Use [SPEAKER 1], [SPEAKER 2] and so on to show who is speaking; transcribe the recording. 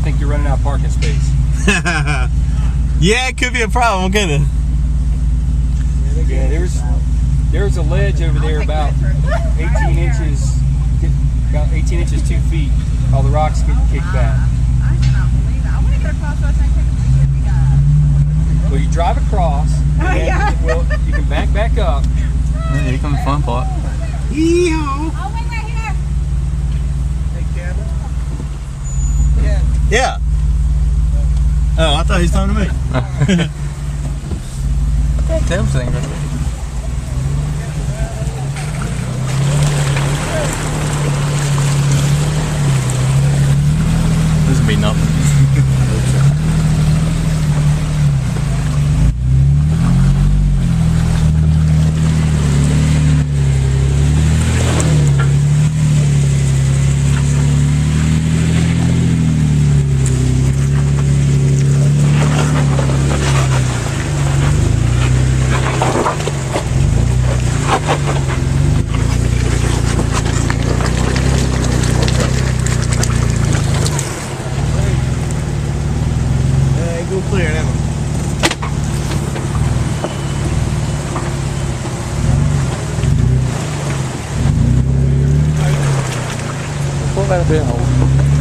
[SPEAKER 1] think you're running out of parking space.
[SPEAKER 2] Yeah, it could be a problem, couldn't it?
[SPEAKER 1] Yeah, there's a ledge over there about 18 inches, 2 feet. All the rocks get kicked back.
[SPEAKER 3] I cannot believe it. I want to get across so I can take a picture of you guys.
[SPEAKER 1] Well, you drive across, and then, well, you can back up.
[SPEAKER 2] Yeah, here comes the fun part.
[SPEAKER 3] Oh, wait right here.
[SPEAKER 4] Hey, Kevin.
[SPEAKER 2] Yeah. Oh, I thought he was talking to me. Tell thing right there. This would be nothing.
[SPEAKER 4] Go clear that one.
[SPEAKER 2] Pull that a bit hole.